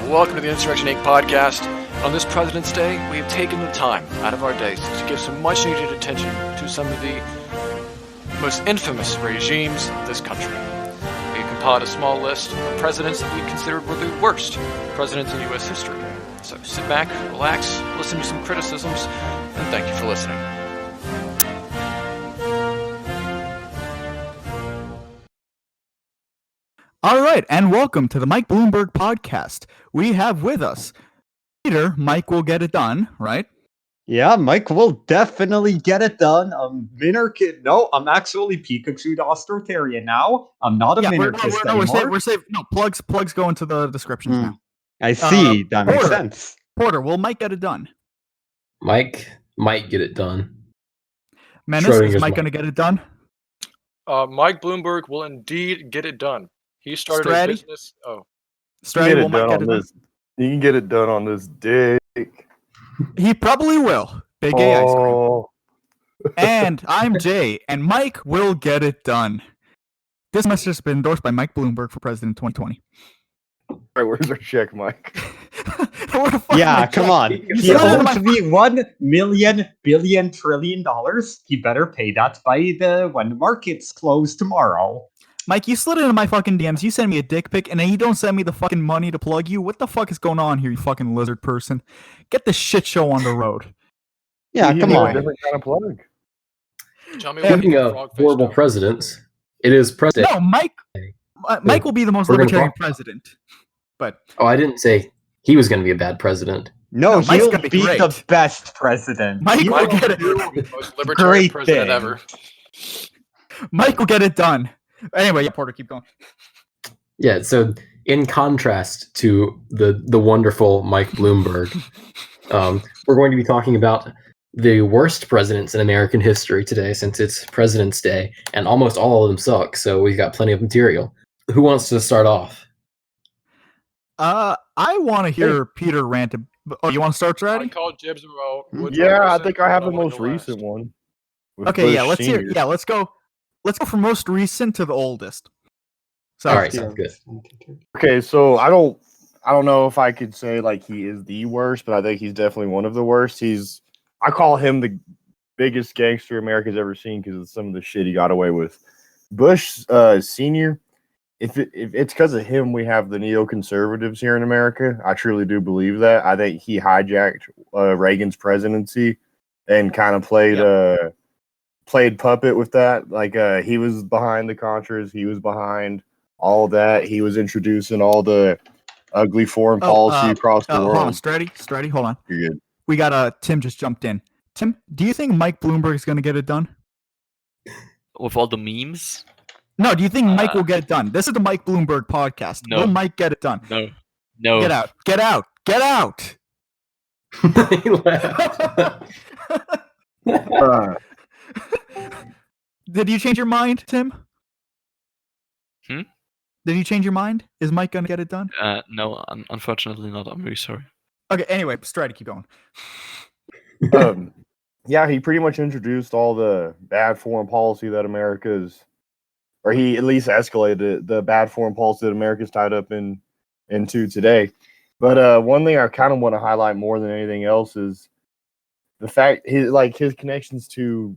Welcome to the Insurrection Inc. podcast. On this President's Day, we have taken the time out of our days to give some much-needed attention to some of the most infamous regimes of this country. We have compiled a small list of presidents that we considered were the worst presidents in U.S. history. So sit back, relax, listen to some criticisms, and thank you for listening. All right, and welcome to the Mike Bloomberg podcast. We have with us Peter. Mike will get it done, right? Yeah, Mike will definitely get it done. Minarchist. No, I'm actually Pikachu the authoritarian now. I'm not a minarchist anymore. We're safe. No, plugs go into the descriptions now. I see. That makes sense. Porter, will Mike get it done? Mike might get it done. Menace, is Mike going to get it done? Mike Bloomberg will indeed get it done. He started Stratty? a business. Stratty will Mike get it done? You can get it done on this dick. He probably will. Big A ice cream. And I'm Jay, and Mike will get it done. This message has been endorsed by Mike Bloomberg for President 2020. All right, where's our check, Mike? Yeah, come on. He owes me $1 million billion trillion. He better pay that by when the markets close tomorrow. Mike, you slid into my fucking DMs. You send me a dick pic, and then you don't send me the fucking money to plug you. What the fuck is going on here, you fucking lizard person? Get the shit show on the road. Yeah, come on. Different kind of plug. Speaking of horrible presidents, it is president. No, Mike will be the most libertarian president. But I didn't say he was going to be a bad president. No, he'll gonna be be great. the best president. Mike will get it. The most libertarian president ever. Mike will get it done. Anyway, yeah, Porter, keep going. Yeah, so in contrast to the wonderful Mike Bloomberg, we're going to be talking about the worst presidents in American history today, since it's President's Day, and almost all of them suck, so we've got plenty of material. Who wants to start off? I want to hear Peter rant. Oh, you want to start, Stratty? I called Jibs about. Yeah, I think I have the most recent one. Okay, yeah, let's hear. Yeah, let's go. Let's go from most recent to the oldest. All right, sounds good. Okay, so I don't know if I could say like he is the worst, but I think he's definitely one of the worst. I call him the biggest gangster America's ever seen because of some of the shit he got away with. Bush Senior. If it's because of him, we have the neoconservatives here in America. I truly do believe that. I think he hijacked Reagan's presidency and kind of played puppet with that. Like he was behind the Contras. He was behind all that. He was introducing all the ugly foreign policy across the world. Hold on, Stratty, hold on. You're good. We got Tim just jumped in. Tim, do you think Mike Bloomberg is going to get it done? With all the memes? No, do you think Mike will get it done? This is the Mike Bloomberg podcast. No. Will Mike get it done? No. Get out. Get out. Get out. He laughed. Did you change your mind, Tim? Did you change your mind? Is Mike going to get it done? No, unfortunately not. I'm very sorry. Okay, anyway, try to keep going. Yeah, he pretty much introduced all the bad foreign policy that or he at least escalated the bad foreign policy that America's tied up into today. But one thing I kind of want to highlight more than anything else is the fact his connections to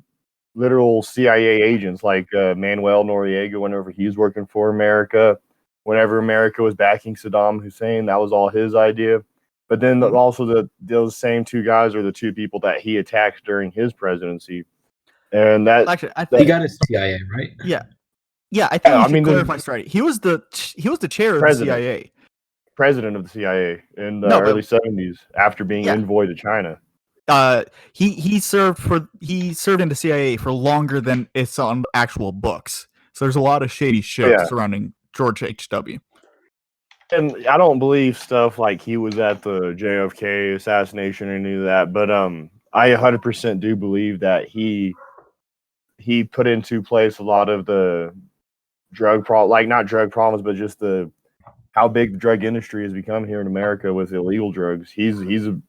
literal CIA agents like Manuel Noriega whenever he was working for America, whenever America was backing Saddam Hussein, that was all his idea. But then also those same two guys are the two people that he attacked during his presidency. And that actually, I think he got his CIA, right? Yeah. Yeah, I think you should clarify Stratty. He was the chair of the CIA. President of the CIA in the early 70s after being envoy to China. He served in the CIA for longer than it's on actual books. So there's a lot of shady shit surrounding George H.W. And I don't believe stuff like he was at the JFK assassination or any of that, but I 100% do believe that he put into place a lot of the drug not drug problems, but just how big the drug industry has become here in America with illegal drugs. He's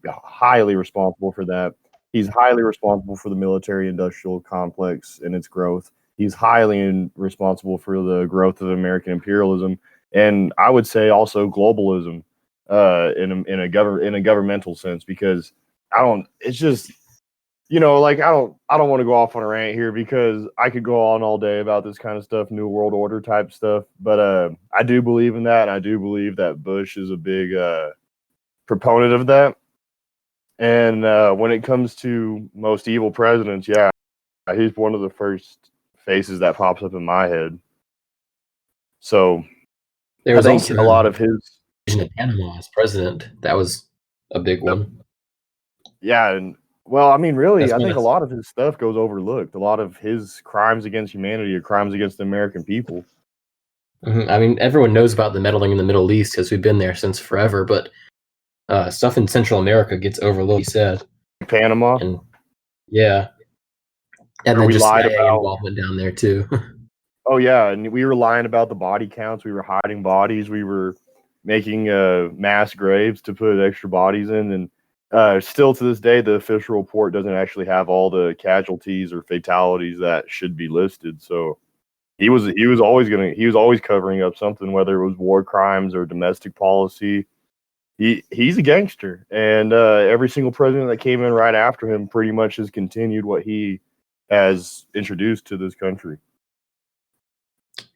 highly responsible for that. He's highly responsible for the military-industrial complex and its growth. He's highly responsible for the growth of American imperialism. And I would say also globalism. in a governmental sense, because it's just, like I don't want to go off on a rant here because I could go on all day about this kind of stuff, New World Order type stuff, but I do believe in that, and I do believe that Bush is a big proponent of that. And when it comes to most evil presidents, yeah, he's one of the first faces that pops up in my head. So there was I think also a lot of his of Panama as president. That was a big one. Yeah, and well, I mean, really, That's I think Menace. a lot of his stuff goes overlooked. A lot of his crimes against humanity are crimes against the American people. I mean, everyone knows about the meddling in the Middle East because we've been there since forever, but stuff in Central America gets overlooked, he said. Panama. And yeah. And Where then we just lied CIA about- involvement down there too. Oh yeah, and we were lying about the body counts. We were hiding bodies. We were making mass graves to put extra bodies in, and still to this day, the official report doesn't actually have all the casualties or fatalities that should be listed. So he was always covering up something, whether it was war crimes or domestic policy. He's a gangster, and every single president that came in right after him pretty much has continued what he has introduced to this country.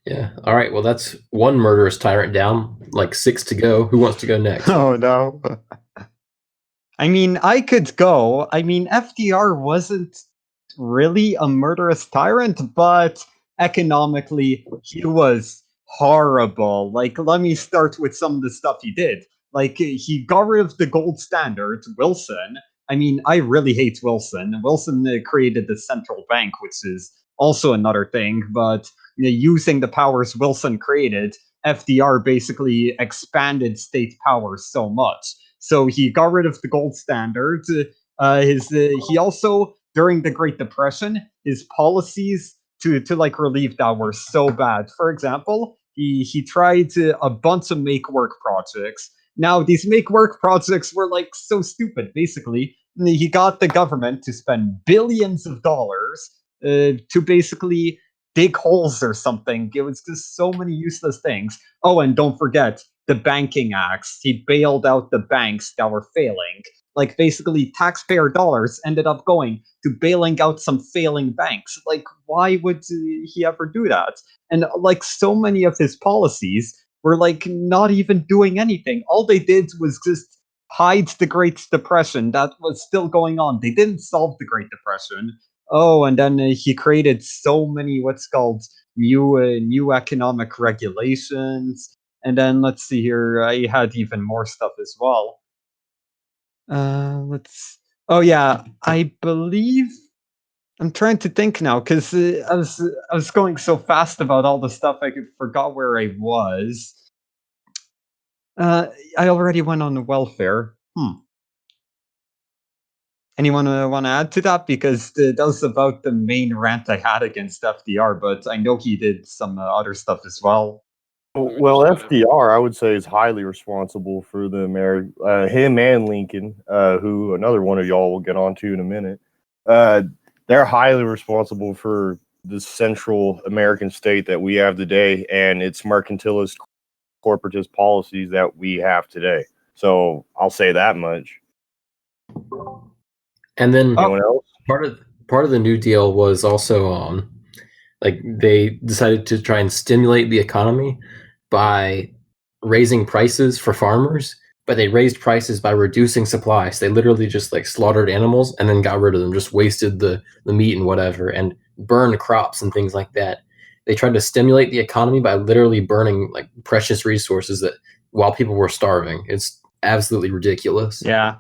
Yeah. All right. Well, that's one murderous tyrant down. Like 6 to go. Who wants to go next? Oh no. I mean, I could go. I mean, FDR wasn't really a murderous tyrant, but economically, he was horrible. Like, let me start with some of the stuff he did. Like, he got rid of the gold standard, Wilson. I mean, I really hate Wilson. Wilson created the central bank, which is also another thing, but using the powers Wilson created, FDR basically expanded state powers so much. So he got rid of the gold standard. He also, during the Great Depression, his policies to like relieve that were so bad. For example, he tried a bunch of make work projects. Now these make work projects were like so stupid. Basically, he got the government to spend billions of dollars to basically dig holes or something. It was just so many useless things. Oh, and don't forget the banking acts. He bailed out the banks that were failing. Like basically taxpayer dollars ended up going to bailing out some failing banks. Like, why would he ever do that? And like so many of his policies were like not even doing anything. All they did was just hide the Great Depression that was still going on. They didn't solve the Great Depression. Oh, and then he created so many what's called new economic regulations. And then let's see here, I had even more stuff as well. Oh yeah, I believe I'm trying to think now because I was going so fast about all the stuff I forgot where I was. I already went on the welfare. Anyone want to add to that? Because that was about the main rant I had against FDR, but I know he did some other stuff as well. Well, FDR, I would say, is highly responsible for the him and Lincoln, who another one of y'all will get onto in a minute. They're highly responsible for the Central American state that we have today and its mercantilist, corporatist policies that we have today. So I'll say that much. And then Anyone else? part of the New Deal was also like they decided to try and stimulate the economy by raising prices for farmers, but they raised prices by reducing supply. So they literally just like slaughtered animals and then got rid of them, just wasted the meat and whatever, and burned crops and things like that. They tried to stimulate the economy by literally burning like precious resources that while people were starving. It's absolutely ridiculous. Yeah.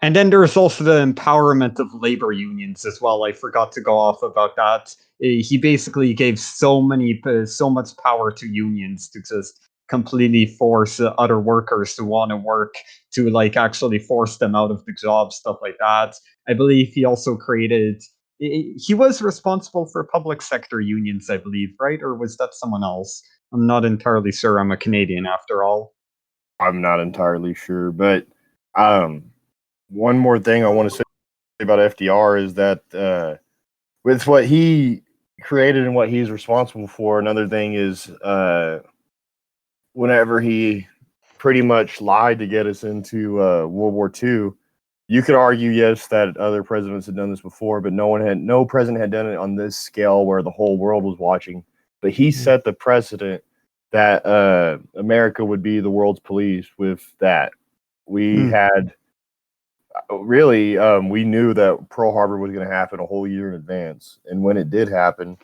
And then there's also the empowerment of labor unions as well. I forgot to go off about that. He basically gave so much power to unions to just completely force other workers to want to work, to like actually force them out of the job, stuff like that. I believe he also created. He was responsible for public sector unions, I believe, right? Or was that someone else? I'm not entirely sure. I'm a Canadian after all. I'm not entirely sure, but one more thing I want to say about FDR is that with what he created and what he's responsible for, another thing is whenever he pretty much lied to get us into World War II. You could argue, yes, that other presidents had done this before, but no president had done it on this scale where the whole world was watching. But he set the precedent that America would be the world's police with that. We had really, we knew that Pearl Harbor was going to happen a whole year in advance. And when it did happen,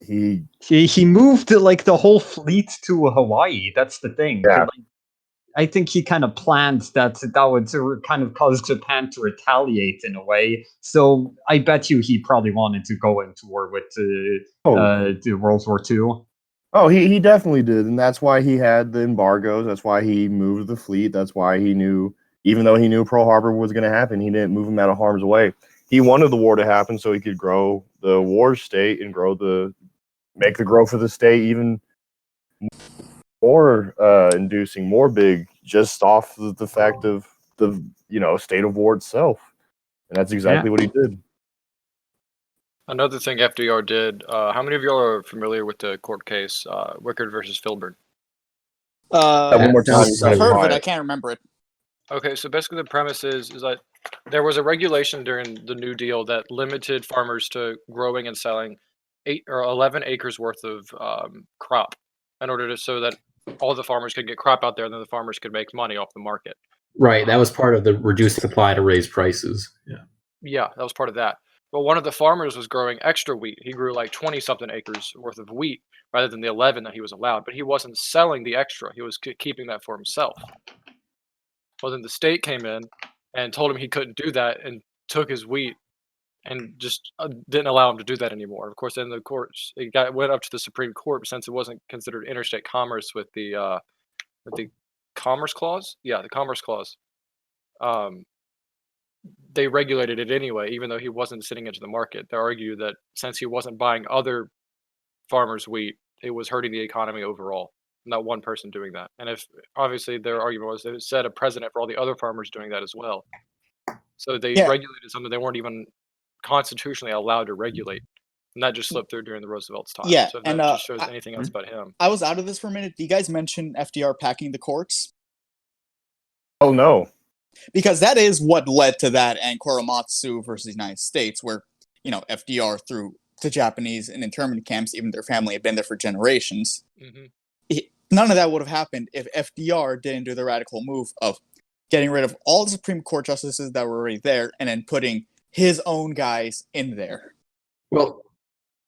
he moved like the whole fleet to Hawaii. That's the thing. Yeah. I think he kind of planned that would kind of cause Japan to retaliate in a way. So I bet you he probably wanted to go into war with World War II. Oh, he definitely did. And that's why he had the embargoes. That's why he moved the fleet. That's why he knew, even though he knew Pearl Harbor was going to happen, he didn't move him out of harm's way. He wanted the war to happen so he could grow the war state and make the growth of the state even more inducing, more big, just off the fact of the state of war itself. And that's exactly what he did. Another thing FDR did, how many of y'all are familiar with the court case, Wickard versus Filbert? One more time. I've heard of it, I can't remember it. Okay, so basically the premise is that there was a regulation during the New Deal that limited farmers to growing and selling 8 or 11 acres worth of crop in order so that all the farmers could get crop out there and then the farmers could make money off the market. Right, that was part of the reduced supply to raise prices. Yeah, that was part of that. But one of the farmers was growing extra wheat. He grew like 20-something acres worth of wheat rather than the 11 that he was allowed. But he wasn't selling the extra. He was keeping that for himself. Well, then the state came in and told him he couldn't do that and took his wheat and just didn't allow him to do that anymore. Of course, then the courts went up to the Supreme Court, but since it wasn't considered interstate commerce with the Commerce Clause, the Commerce Clause, they regulated it anyway, even though he wasn't sitting into the market. They argued that since he wasn't buying other farmers' wheat, it was hurting the economy overall. Not one person doing that. And if obviously their argument was that it set a precedent for all the other farmers doing that as well. So they regulated something they weren't even constitutionally allowed to regulate. And that just slipped through during the Roosevelt's time. Yeah, So if and that just shows anything else about him. I was out of this for a minute. Do you guys mention FDR packing the courts? Oh, no. Because that is what led to that and Korematsu versus the United States, where, FDR threw the Japanese in internment camps, even their family had been there for generations. Mm-hmm. None of that would have happened if FDR didn't do the radical move of getting rid of all the Supreme Court justices that were already there and then putting his own guys in there. Well,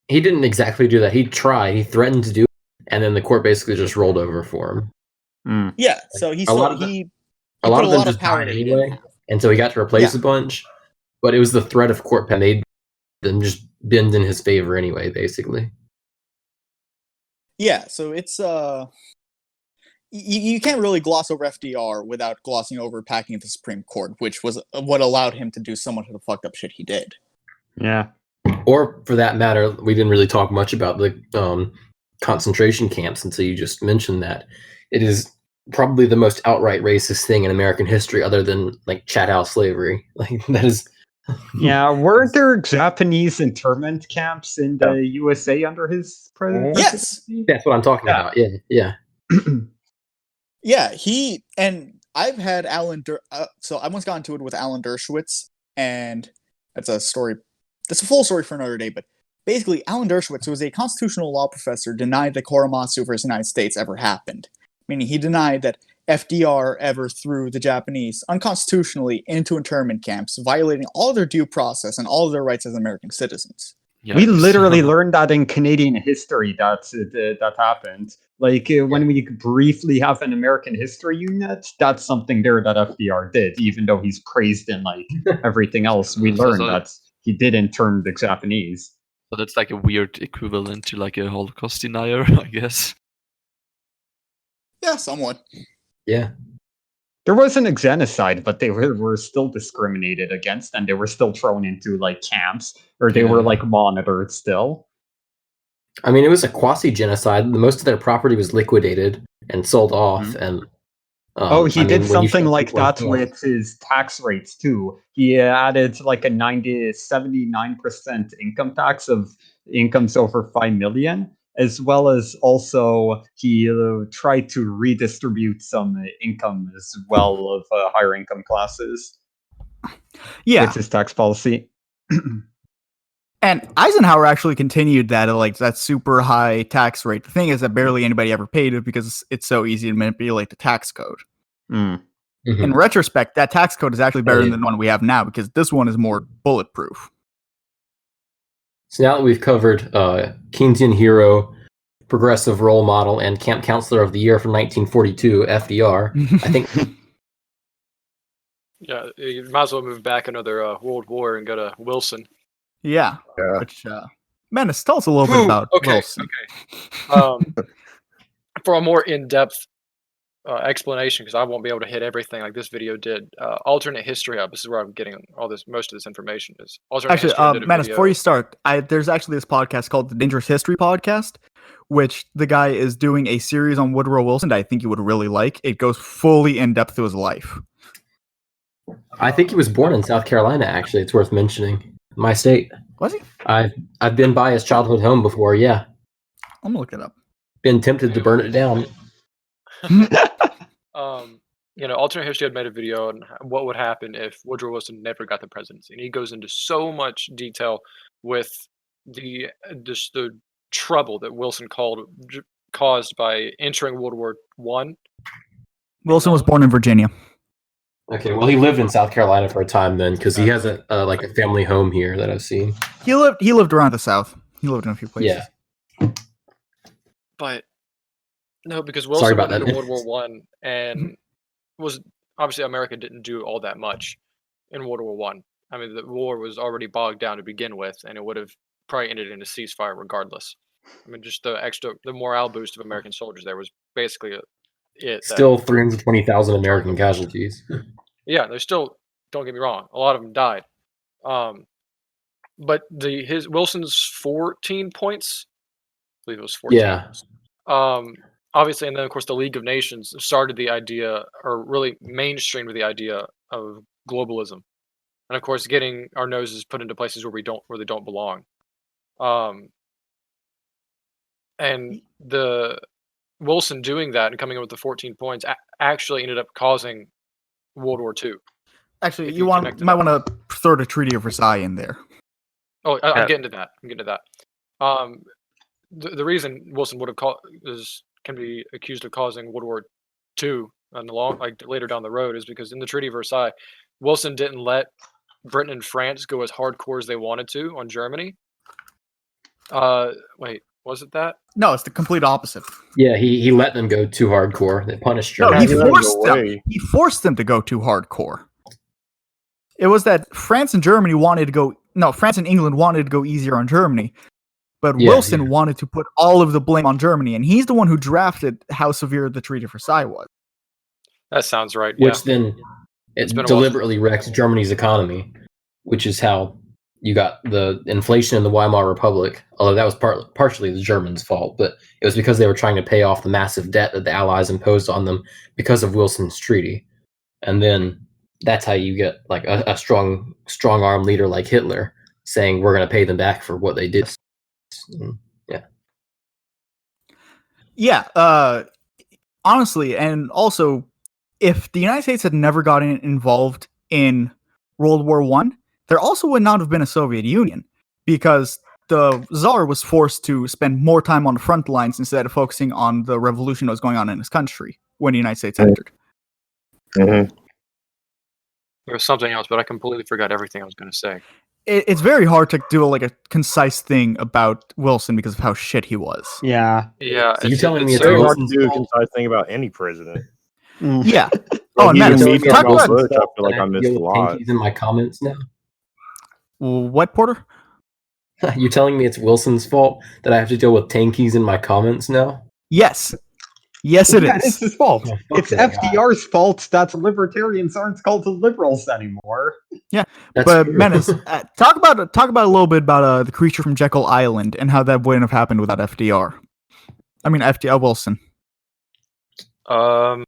he didn't exactly do that. He tried. He threatened to do it, and then the court basically just rolled over for him. Yeah, so he a lot of them just died anyway, and so he got to replace a bunch. But it was the threat of court that made them just bend in his favor anyway, basically. Yeah, so it's you can't really gloss over FDR without glossing over packing the Supreme Court, which was what allowed him to do so much of the fucked up shit he did. Yeah. Or for that matter, we didn't really talk much about the concentration camps until you just mentioned that. It is probably the most outright racist thing in American history, other than like chat house slavery. Like that is. Yeah, were there Japanese internment camps in the USA under his presidency? Yes, that's what I'm talking about. Yeah. Yeah, I've had so I once got into it with Alan Dershowitz, and that's a story. That's a full story for another day, but basically, Alan Dershowitz, who was a constitutional law professor, denied that Korematsu versus the United States ever happened. Meaning he denied that FDR ever threw the Japanese unconstitutionally into internment camps, violating all of their due process and all of their rights as American citizens. We literally learned that in Canadian history that happened. Like when we briefly have an American history unit, that's something there that FDR did, even though he's praised in like everything else. We learned that he did intern the Japanese. So that's like a weird equivalent to like a Holocaust denier, I guess. Yeah, somewhat. Yeah. There wasn't a genocide, but they were still discriminated against, and they were still thrown into like camps, or they were like monitored still. I mean, it was a quasi-genocide. Most of their property was liquidated and sold off, and he did something like that with his tax rates too. He added like a 79% income tax of incomes over 5 million. as well as also he tried to redistribute some income as well of higher income classes Yeah, with his tax policy. and Eisenhower actually continued that that super high tax rate. The thing is that barely anybody ever paid it because it's so easy to manipulate the tax code. Mm. In retrospect, that tax code is actually better Yeah. than the one we have now because this one is more bulletproof. So now that we've covered Keynesian hero, progressive role model, and camp counselor of the year from 1942, FDR, I think Yeah, you might as well move back another World War and go to Wilson. Yeah. Yeah. Which, Menace, tell us a little bit about Wilson. For a more in-depth explanation, because I won't be able to hit everything like this video did. Alternate History Hub. This is where I'm getting most of this information. Is Alternate Actually, History did a Menace, video. before you start, there's actually this podcast called the Dangerous History Podcast, which the guy is doing a series on Woodrow Wilson that I think you would really like. It goes fully in depth to his life. I think he was born in South Carolina. Actually, it's worth mentioning. My state. Was he? I've been by his childhood home before. Yeah, I'm gonna look it up. been tempted to burn it down. Alternate History had made a video on what would happen if Woodrow Wilson never got the presidency, and he goes into so much detail with the trouble that Wilson caused by entering World War I. Wilson was born in Virginia. Okay, well, he lived in South Carolina for a time then, because he has a family home here that I've seen. He lived around the South. He lived in a few places. Yeah. But no, because Sorry Wilson about went into that. World War I and was obviously America didn't do all that much in World War One. I mean, the war was already bogged down to begin with, and it would have probably ended in a ceasefire regardless. I mean, just the morale boost of American soldiers there was basically it. Still 320,000 American casualties. Yeah, there's still. Don't get me wrong, a lot of them died. But Wilson's 14 points. I believe it was 14. Yeah. Obviously, and then of course the League of Nations started the idea, or really mainstreamed the idea of globalism, and of course getting our noses put into places where they don't belong. And the Wilson doing that and coming up with the 14 points actually ended up causing World War II. Actually, you might want to throw the Treaty of Versailles in there. Oh, I'm getting to that. The reason Wilson would have can be accused of causing World War II and later down the road is because in the Treaty of Versailles, Wilson didn't let Britain and France go as hardcore as they wanted to on Germany. Wait, was it that? No, it's the complete opposite. Yeah, he let them go too hardcore. They punished Germany. No, he forced them to go too hardcore. It was that France and England wanted to go easier on Germany. But Wilson wanted to put all of the blame on Germany, and he's the one who drafted how severe the Treaty of Versailles was. That sounds right. Which then it deliberately wrecked Germany's economy, which is how you got the inflation in the Weimar Republic. Although that was partially the Germans' fault, but it was because they were trying to pay off the massive debt that the Allies imposed on them because of Wilson's treaty. And then that's how you get like a strong arm leader like Hitler saying we're going to pay them back for what they did. Honestly, and also, if the United States had never gotten involved in World War I, there also would not have been a Soviet Union, because the Tsar was forced to spend more time on the front lines instead of focusing on the revolution that was going on in his country when the United States entered. Mm-hmm. There was something else, but I completely forgot everything I was going to say. It's very hard to do a concise thing about Wilson because of how shit he was. Yeah. Yeah. So you're telling me It's very hard to do a concise thing about any president. Yeah. Oh, and Menace, talk about Bush, I feel Can like I missed a lot. In my comments now. What, Porter? You're telling me it's Wilson's fault that I have to deal with tankies in my comments now? Yes. Yes, it is. It's his fault. Oh, It's FDR's fault that libertarians aren't called the liberals anymore. Yeah, That's but true. Menace, talk about a little bit about the creature from Jekyll Island and how that wouldn't have happened without FDR. I mean FDR Wilson. Hold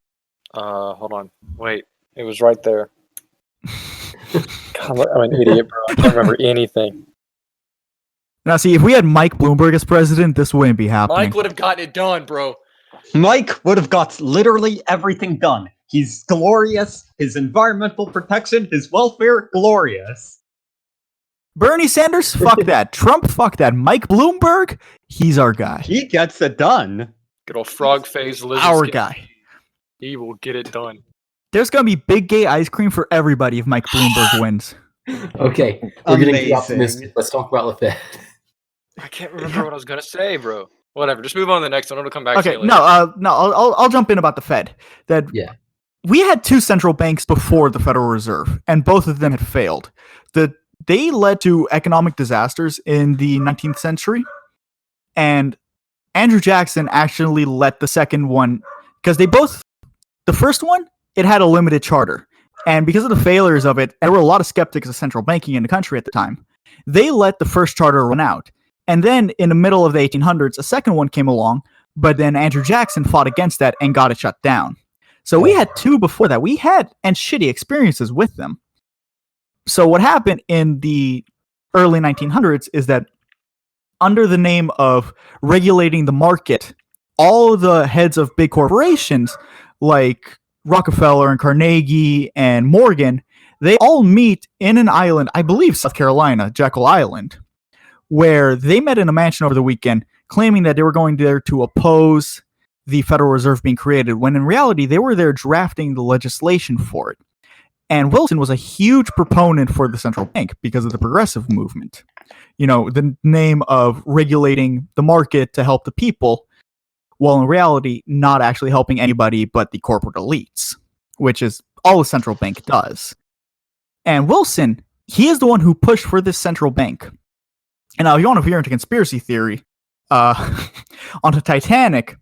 on. Wait, it was right there. God, I'm an idiot, bro. I can't remember anything. Now, see, if we had Mike Bloomberg as president, this wouldn't be happening. Mike would have gotten it done, bro. Mike would have got literally everything done. He's glorious. His environmental protection, his welfare, glorious. Bernie Sanders, fuck that. Trump, fuck that. Mike Bloomberg, he's our guy. He gets it done. Good old frog face lizard Our skin. guy. He will get it done. There's gonna be big gay ice cream for everybody if Mike Bloomberg wins. Okay, we're getting too Amazing. optimistic. Let's talk about the Fed. I can't remember what I was gonna say, bro. Whatever. Just move on to the next one. It'll come back. Okay, to you later. I'll jump in about the Fed. That Yeah. we had two central banks before the Federal Reserve, and both of them had failed. They led to economic disasters in the 19th century, and Andrew Jackson actually let the second one, because the first one, it had a limited charter, and because of the failures of it, there were a lot of skeptics of central banking in the country at the time. They let the first charter run out, and then in the middle of the 1800s, a second one came along, but then Andrew Jackson fought against that and got it shut down. So we had two before that. We had and shitty experiences with them. So what happened in the early 1900s is that under the name of regulating the market, all the heads of big corporations like Rockefeller and Carnegie and Morgan, they all meet in an island, I believe South Carolina, Jekyll Island, where they met in a mansion over the weekend, claiming that they were going there to oppose the Federal Reserve being created, when in reality, they were there drafting the legislation for it. And Wilson was a huge proponent for the central bank because of the progressive movement. You know, the name of regulating the market to help the people, while in reality, not actually helping anybody but the corporate elites, which is all a central bank does. And Wilson, he is the one who pushed for this central bank. And now, if you want to veer into conspiracy theory, on the Titanic,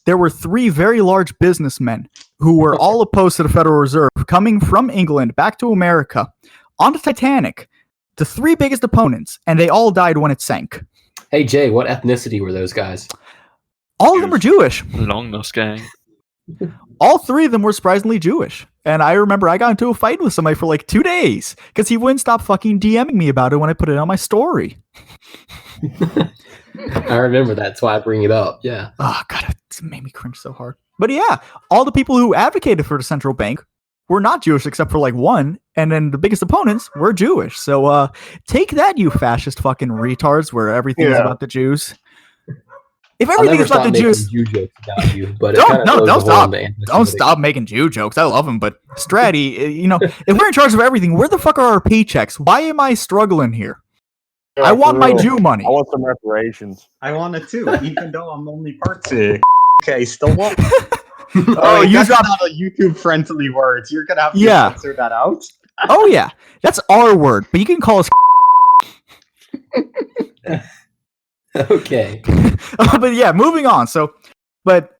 there were three very large businessmen who were all opposed to the Federal Reserve coming from England back to America on the Titanic, the three biggest opponents, and they all died when it sank. Hey Jay, what ethnicity were those guys? All of them are Jewish. Long nose gang. All three of them were surprisingly Jewish. And I remember I got into a fight with somebody for like 2 days because he wouldn't stop fucking DMing me about it when I put it on my story. I remember that. That's why I bring it up. Yeah. Oh, God, it made me cringe so hard. But yeah, all the people who advocated for the central bank were not Jewish except for like one. And then the biggest opponents were Jewish. So take that, you fascist fucking retards, where everything is about the Jews. If everything is about the Jews, Jew jokes about you, but don't stop making Jew jokes. I love them, but Stratty, you know, if we're in charge of everything, where the fuck are our paychecks? Why am I struggling here? Yeah, I want for my real. Jew money. I want some reparations. I want it too, even though I'm only part sick. Okay, still want. Oh, you that's dropped. not a YouTube-friendly word. You're gonna have to Yeah. censor that out. Oh yeah, that's our word, but you can call us. Okay. But yeah, moving on. So, but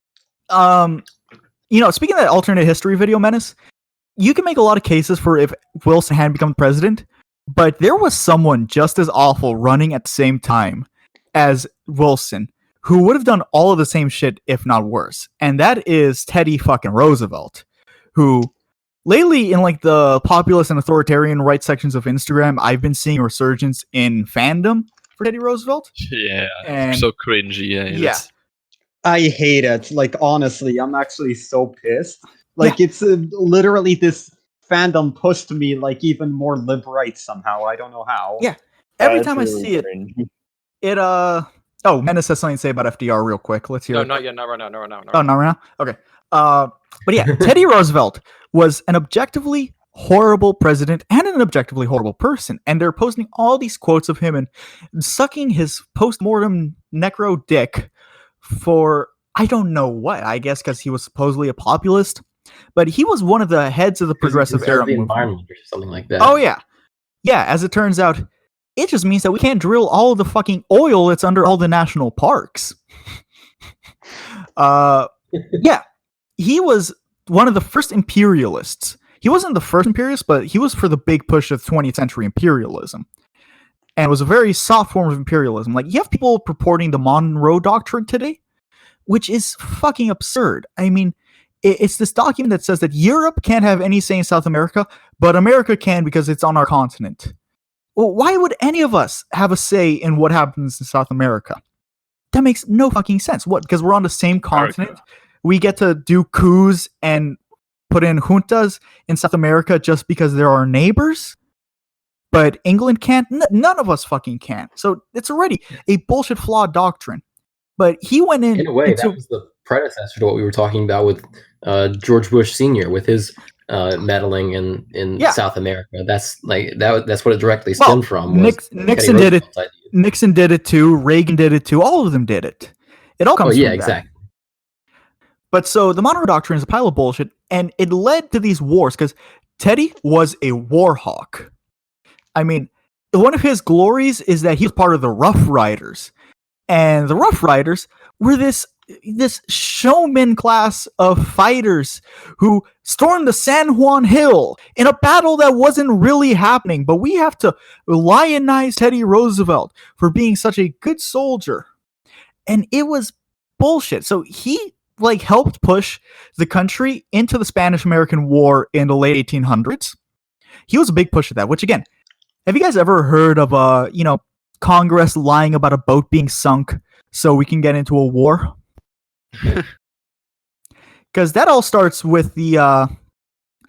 you know, speaking of that alternate history video, Menace, you can make a lot of cases for if Wilson hadn't become president, but there was someone just as awful running at the same time as Wilson who would have done all of the same shit, if not worse. And that is Teddy fucking Roosevelt, who lately in like the populist and authoritarian right sections of Instagram, I've been seeing a resurgence in fandom for Teddy Roosevelt. Yeah, And so cringy. Yeah, yeah. I hate it. Like, honestly, I'm actually so pissed. Like, it's literally this fandom pushed me, like, even more liberate somehow. I don't know how. Yeah. Every That's time really I see it, cringy. it oh, Menace has something to say about FDR real quick. Let's hear No, it. not yet. Not right now. Not right now. Oh, not right now? Okay. But yeah, Teddy Roosevelt was an objectively horrible president and an objectively horrible person. And they're posting all these quotes of him and sucking his post-mortem necro dick for, I don't know what, I guess because he was supposedly a populist. But he was one of the heads of the progressive era the movement. environment or something like that. Oh, yeah. Yeah, as it turns out, it just means that we can't drill all of the fucking oil that's under all the national parks. Yeah, he was one of the first imperialists. He wasn't the first imperialist, but he was for the big push of 20th century imperialism. And it was a very soft form of imperialism. Like, you have people purporting the Monroe Doctrine today, which is fucking absurd. I mean, it's this document that says that Europe can't have any say in South America, but America can because it's on our continent. Well, why would any of us have a say in what happens in South America? That makes no fucking sense. What? Because we're on the same continent? We get to do coups and put in juntas in South America just because they're our neighbors? But England can't? None of us fucking can. So it's already a bullshit, flawed doctrine. But he went in... In a way, that was the predecessor to what we were talking about with George Bush Sr. with his meddling in South America. That's what it directly stemmed from. Nixon did it. Nixon did it too. Reagan did it too. All of them did it. It all comes from that. Exactly. But so the Monroe Doctrine is a pile of bullshit, and it led to these wars because Teddy was a war hawk. I mean, one of his glories is that he was part of the Rough Riders, and the Rough Riders were this showman class of fighters who stormed the San Juan Hill in a battle that wasn't really happening. But we have to lionize Teddy Roosevelt for being such a good soldier, and it was bullshit. So he helped push the country into the Spanish-American War in the late 1800s. He was a big push of that, which again, have you guys ever heard of Congress lying about a boat being sunk so we can get into a war? Because that all starts with the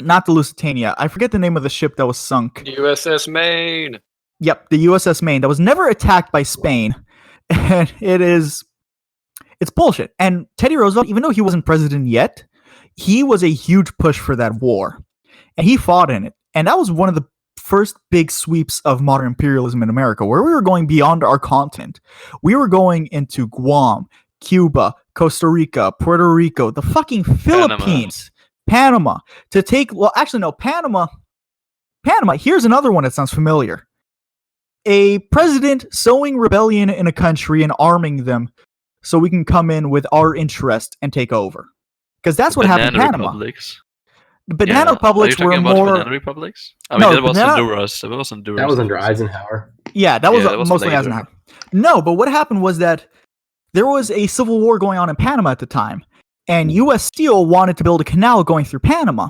not the Lusitania. I forget the name of the ship that was sunk. USS Maine. Yep, the USS Maine that was never attacked by Spain. And it's bullshit. And Teddy Roosevelt, even though he wasn't president yet, he was a huge push for that war. And he fought in it. And that was one of the first big sweeps of modern imperialism in America, where we were going beyond our continent. We were going into Guam, Cuba, Costa Rica, Puerto Rico, the fucking Philippines, Panama, to take... Well, actually, no, Panama, here's another one that sounds familiar. A president sowing rebellion in a country and arming them so we can come in with our interest and take over. Because that's what happened in Panama. Republics. The Banana Republics were more... Banana Republics? I mean, that was Honduras. That was Honduras. That was under Eisenhower. Yeah, that was mostly later. Eisenhower. No, but what happened was that there was a civil war going on in Panama at the time, and U.S. Steel wanted to build a canal going through Panama.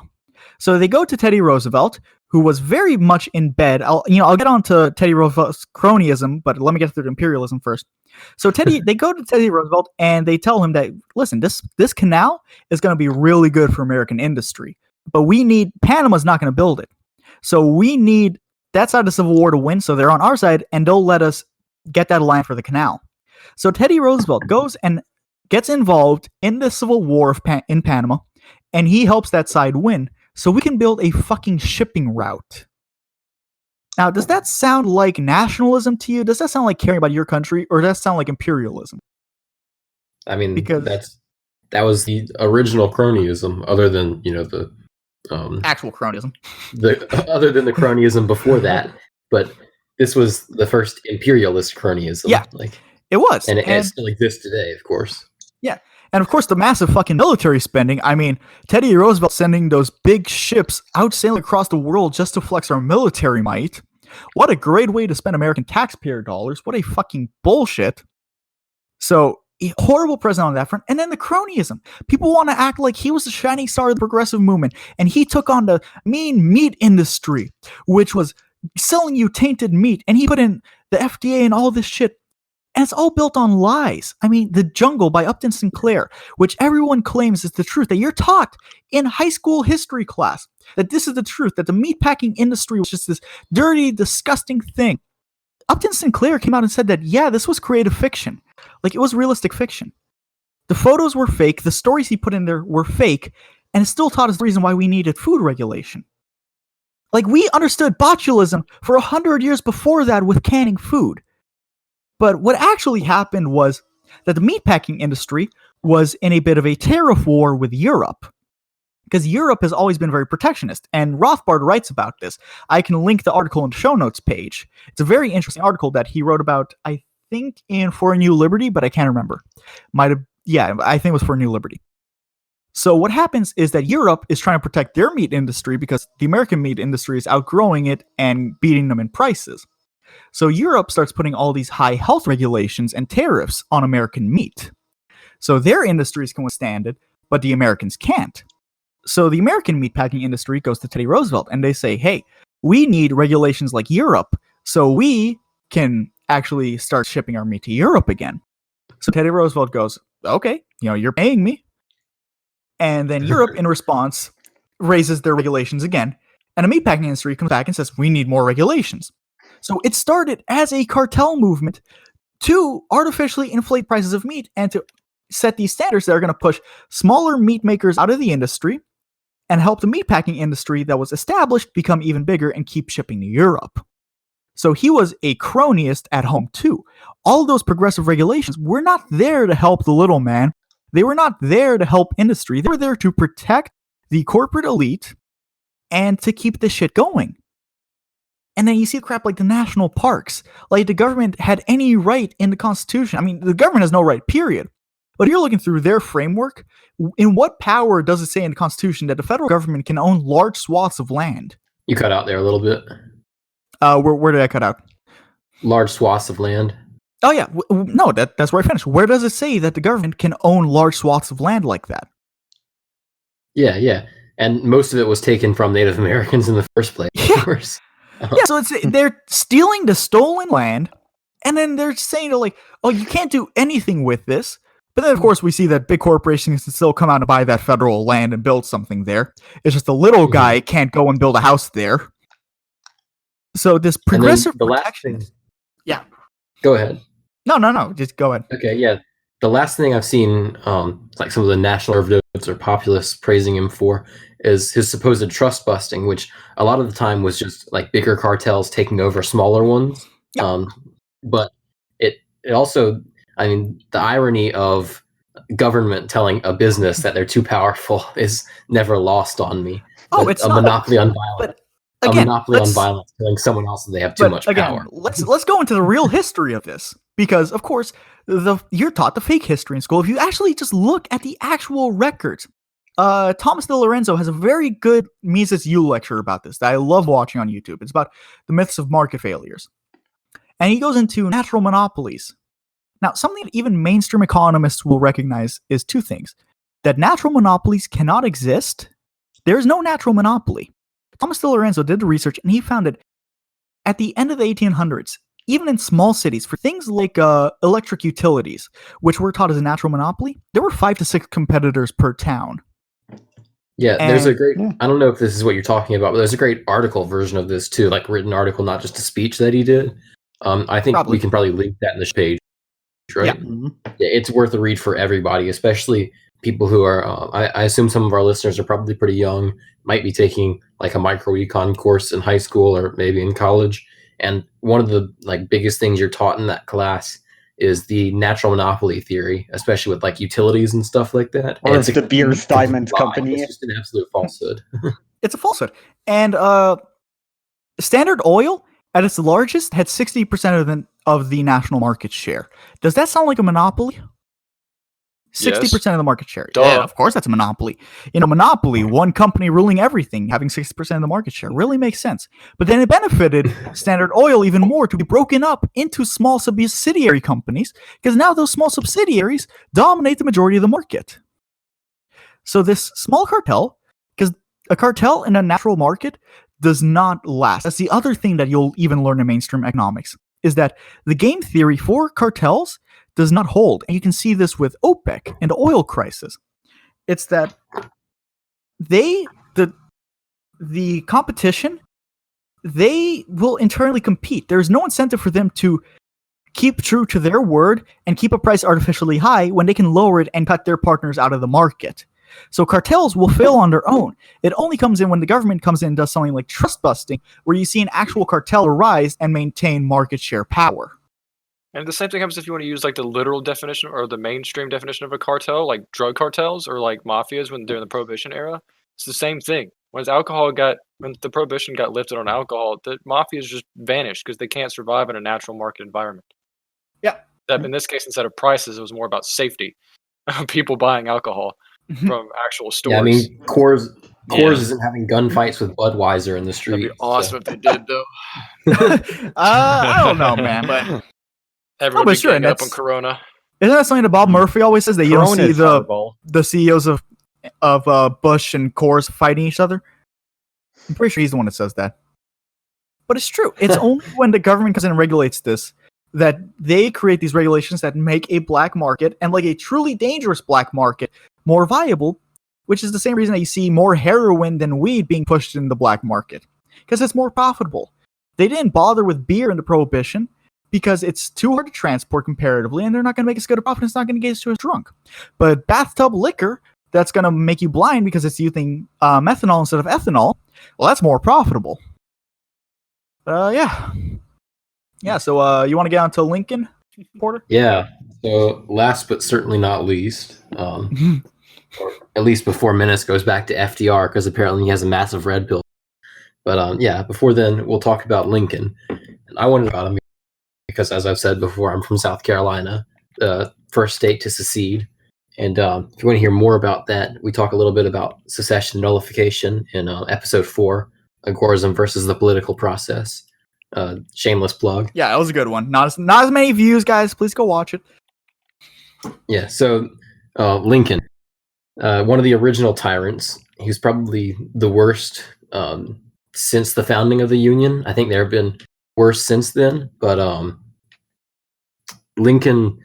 So they go to Teddy Roosevelt, who was very much in bed. I'll get on to Teddy Roosevelt's cronyism, but let me get through to imperialism first. So they go to Teddy Roosevelt, and they tell him that, listen, this canal is going to be really good for American industry, but Panama's not going to build it. So we need that side of the Civil War to win, so they're on our side, and they'll let us get that land for the canal. So Teddy Roosevelt goes and gets involved in the Civil War in Panama, and he helps that side win, so we can build a fucking shipping route. Now, does that sound like nationalism to you? Does that sound like caring about your country, or does that sound like imperialism? I mean, that was the original cronyism, other than the actual cronyism. Other than the cronyism before that, but this was the first imperialist cronyism. Yeah, it was, and it still exists today, of course. Yeah, and of course the massive fucking military spending. I mean, Teddy Roosevelt sending those big ships out sailing across the world just to flex our military might. What a great way to spend American taxpayer dollars. What a fucking bullshit. So, a horrible president on that front. And then the cronyism. People want to act like he was the shining star of the progressive movement, and he took on the mean meat industry, which was selling you tainted meat, and he put in the FDA and all this shit. And it's all built on lies. I mean, The Jungle by Upton Sinclair, which everyone claims is the truth, that you're taught in high school history class, that this is the truth, that the meatpacking industry was just this dirty, disgusting thing. Upton Sinclair came out and said that, yeah, this was creative fiction. Like, it was realistic fiction. The photos were fake, the stories he put in there were fake, and it still taught us the reason why we needed food regulation. Like, we understood botulism for 100 years before that with canning food. But what actually happened was that the meatpacking industry was in a bit of a tariff war with Europe. Because Europe has always been very protectionist, and Rothbard writes about this. I can link the article in the show notes page. It's a very interesting article that he wrote about, I think, in For a New Liberty, but I can't remember. I think it was For a New Liberty. So what happens is that Europe is trying to protect their meat industry because the American meat industry is outgrowing it and beating them in prices. So Europe starts putting all these high health regulations and tariffs on American meat. So their industries can withstand it, but the Americans can't. So the American meatpacking industry goes to Teddy Roosevelt and they say, hey, we need regulations like Europe so we can actually start shipping our meat to Europe again. So Teddy Roosevelt goes, okay, you're paying me. And then Europe, in response, raises their regulations again. And the meatpacking industry comes back and says, we need more regulations. So it started as a cartel movement to artificially inflate prices of meat and to set these standards that are going to push smaller meat makers out of the industry and help the meatpacking industry that was established become even bigger and keep shipping to Europe. So he was a cronyist at home too. All of those progressive regulations were not there to help the little man. They were not there to help industry. They were there to protect the corporate elite and to keep this shit going. And then you see crap like the national parks. Like the government had any right in the Constitution. I mean, the government has no right, period. But you're looking through their framework. In what power does it say in the Constitution that the federal government can own large swaths of land? You cut out there a little bit. Where did I cut out? Large swaths of land. Oh yeah, no, that's where I finished. Where does it say that the government can own large swaths of land like that? Yeah, and most of it was taken from Native Americans in the first place. Of course. Yeah, so they're stealing the stolen land, and then they're saying like, oh, you can't do anything with this. But then, of course, we see that big corporations can still come out and buy that federal land and build something there. It's just the little guy can't go and build a house there. So this progressive protection. Yeah. Go ahead. No. Just go ahead. Okay, yeah. The last thing I've seen, like some of the national conservatives or populists praising him for, is his supposed trust busting, which a lot of the time was just like bigger cartels taking over smaller ones. Yeah. But it also, I mean, the irony of government telling a business that they're too powerful is never lost on me. Oh, it's a monopoly on violence. A monopoly on violence, telling someone else that they have too much power. Let's go into the real history of this, because of course you're taught the fake history in school. If you actually just look at the actual records, Thomas DiLorenzo has a very good Mises U lecture about this that I love watching on YouTube. It's about the myths of market failures, and he goes into natural monopolies. Now, something that even mainstream economists will recognize is two things: that natural monopolies cannot exist. There is no natural monopoly. Thomas DiLorenzo did the research, and he found that at the end of the 1800s, even in small cities, for things like electric utilities, which were taught as a natural monopoly, there were 5 to 6 competitors per town. Yeah, there's a great, I don't know if this is what you're talking about, but there's a great article version of this too, like written article, not just a speech that he did. I think we can probably link that in this page, right? Yeah. Yeah, it's worth a read for everybody, especially people who are, I assume some of our listeners are probably pretty young, might be taking like a micro-econ course in high school or maybe in college. And one of the like biggest things you're taught in that class is the natural monopoly theory, especially with like utilities and stuff like that. Or it's the Beers Diamond Company. It's just an absolute falsehood. It's a falsehood. And Standard Oil, at its largest, had 60% of the national market share. Does that sound like a monopoly? 60% of the market share. Duh. Yeah, of course that's a monopoly. Monopoly, one company ruling everything, having 60% of the market share, really makes sense. But then it benefited Standard Oil even more to be broken up into small subsidiary companies, because now those small subsidiaries dominate the majority of the market. So this small cartel, because a cartel in a natural market does not last. That's the other thing that you'll even learn in mainstream economics, is that the game theory for cartels does not hold. And you can see this with OPEC and the oil crisis. It's that the competition, they will internally compete. There's no incentive for them to keep true to their word and keep a price artificially high when they can lower it and cut their partners out of the market. So cartels will fail on their own. It only comes in when the government comes in and does something like trust busting, where you see an actual cartel arise and maintain market share power. And the same thing happens if you want to use like the literal definition or the mainstream definition of a cartel, like drug cartels or like mafias when during the Prohibition era. It's the same thing. When the Prohibition got lifted on alcohol, the mafias just vanished because they can't survive in a natural market environment. Yeah. That in this case, instead of prices, it was more about safety. People buying alcohol from actual stores. Yeah, I mean, Coors isn't having gunfights with Budweiser in the street. That'd be awesome if they did, though. I don't know, man, but everyone be getting up on Corona. Isn't that something that Bob Murphy always says, that you don't see the CEOs of Bush and Coors fighting each other? I'm pretty sure he's the one that says that. But it's true. It's only when the government comes in and regulates this that they create these regulations that make a black market, and like a truly dangerous black market, more viable, which is the same reason that you see more heroin than weed being pushed in the black market, because it's more profitable. They didn't bother with beer in the Prohibition because it's too hard to transport comparatively, and they're not going to make as good a profit. It's not going to get you as drunk. But bathtub liquor, that's going to make you blind because it's using methanol instead of ethanol, well, that's more profitable. Yeah. So you want to get on to Lincoln, Porter? Yeah. So last but certainly not least, or at least before Menace goes back to FDR, because apparently he has a massive red pill. But yeah, before then, we'll talk about Lincoln. And I wondered about him because, as I've said before, I'm from South Carolina, the first state to secede. And if you want to hear more about that, we talk a little bit about secession nullification in episode 4, Agorism versus the Political Process. Shameless plug. Yeah, that was a good one. Not as many views, guys. Please go watch it. Yeah, so Lincoln, one of the original tyrants. He was probably the worst since the founding of the Union. I think there have been worse since then, but Lincoln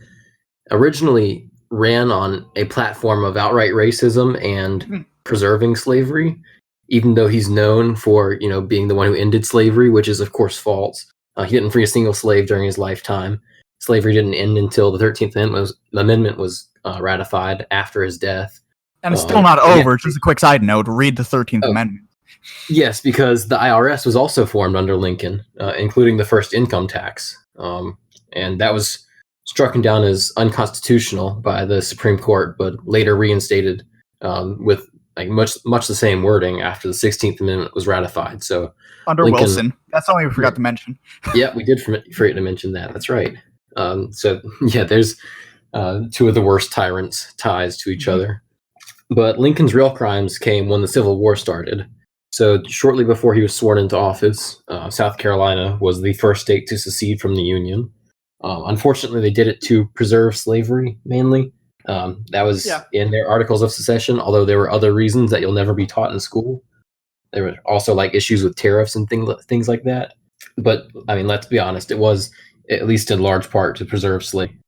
originally ran on a platform of outright racism and preserving slavery, even though he's known for, being the one who ended slavery, which is of course false. He didn't free a single slave during his lifetime. Slavery didn't end until the 13th Amendment was ratified after his death. And it's still not over. Just a quick side note, read the 13th Amendment. Yes, because the IRS was also formed under Lincoln, including the first income tax. And that was struck down as unconstitutional by the Supreme Court, but later reinstated with much the same wording after the 16th Amendment was ratified. So under Lincoln, Wilson. That's something we forgot to mention. Yeah, we did forget to mention that. That's right. So yeah, there's two of the worst tyrants' ties to each other. But Lincoln's real crimes came when the Civil War started. So shortly before he was sworn into office, South Carolina was the first state to secede from the Union. Unfortunately, they did it to preserve slavery, mainly. That was in their Articles of Secession, although there were other reasons that you'll never be taught in school. There were also issues with tariffs and things like that. But, I mean, let's be honest, it was, at least in large part, to preserve slavery.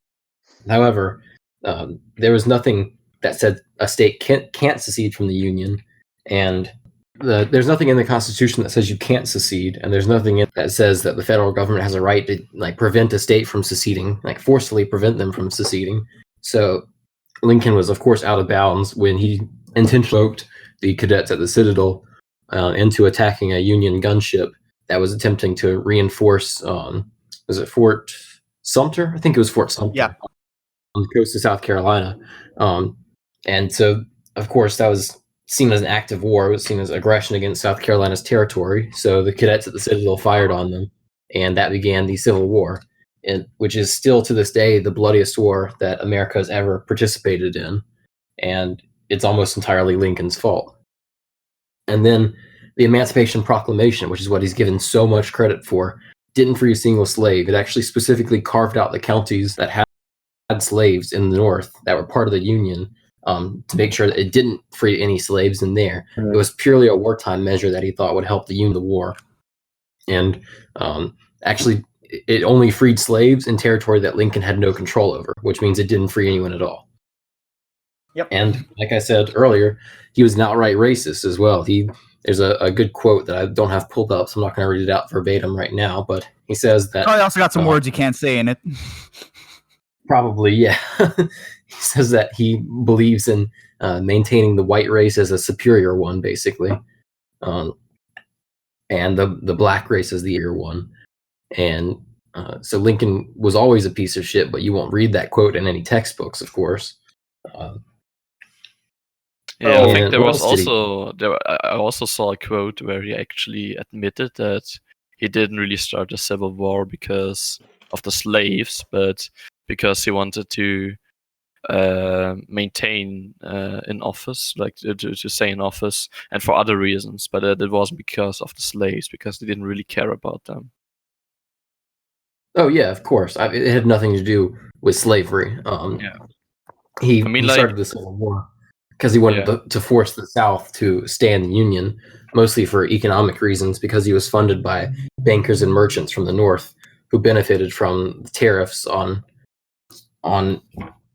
However, there was nothing that said a state can't secede from the Union, and there's nothing in the Constitution that says you can't secede, and there's nothing that says that the federal government has a right to prevent a state from seceding, forcefully prevent them from seceding. So Lincoln was, of course, out of bounds when he intentionally provoked the cadets at the Citadel into attacking a Union gunship that was attempting to reinforce. Was it Fort Sumter? I think it was Fort Sumter. Yeah. On the coast of South Carolina. And so, of course, that was seen as an act of war. It was seen as aggression against South Carolina's territory. So the cadets at the Citadel fired on them, and that began the Civil War, which is still to this day the bloodiest war that America has ever participated in. And it's almost entirely Lincoln's fault. And then the Emancipation Proclamation, which is what he's given so much credit for, didn't free a single slave. It actually specifically carved out the counties that had slaves in the North that were part of the Union, to make sure that it didn't free any slaves in there. Mm-hmm. It was purely a wartime measure that he thought would help the Union of the war. And actually, it only freed slaves in territory that Lincoln had no control over, which means it didn't free anyone at all. Yep. And like I said earlier, he was an outright racist as well. There's a good quote that I don't have pulled up, so I'm not going to read it out verbatim right now, but he says that... Probably also got some words you can't say in it. Probably, yeah. He says that he believes in maintaining the white race as a superior one, basically, and the black race as the inferior one. And so Lincoln was always a piece of shit, but you won't read that quote in any textbooks, of course. Yeah, I think there was also I also saw a quote where he actually admitted that he didn't really start the Civil War because of the slaves, but because he wanted to maintain in office, to stay in office, and for other reasons. But it wasn't because of the slaves, because they didn't really care about them. Oh yeah, of course. It had nothing to do with slavery. He started the Civil War because he wanted to force the South to stay in the Union, mostly for economic reasons, because he was funded by bankers and merchants from the North who benefited from tariffs on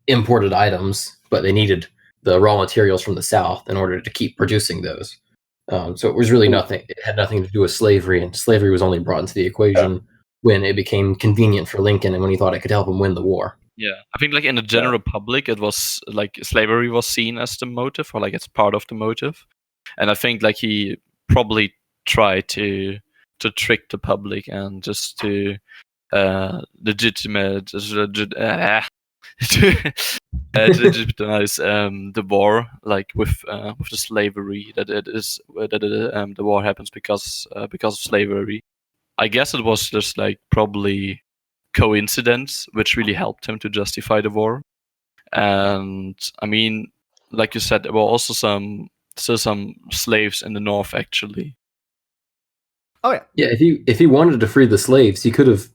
imported items, but they needed the raw materials from the South in order to keep producing those. So it was really nothing. It had nothing to do with slavery, and slavery was only brought into the equation when it became convenient for Lincoln and when he thought it could help him win the war. Yeah, I think like in the general public, it was like slavery was seen as the motive, or like it's part of the motive, and I think like he probably tried to trick the public and just to legitimize the war, like with the slavery that the war happens because of slavery. I guess it was just like probably coincidence which really helped him to justify the war. And I mean, like you said, there were also some slaves in the North actually. Oh yeah. Yeah, if he wanted to free the slaves, he could have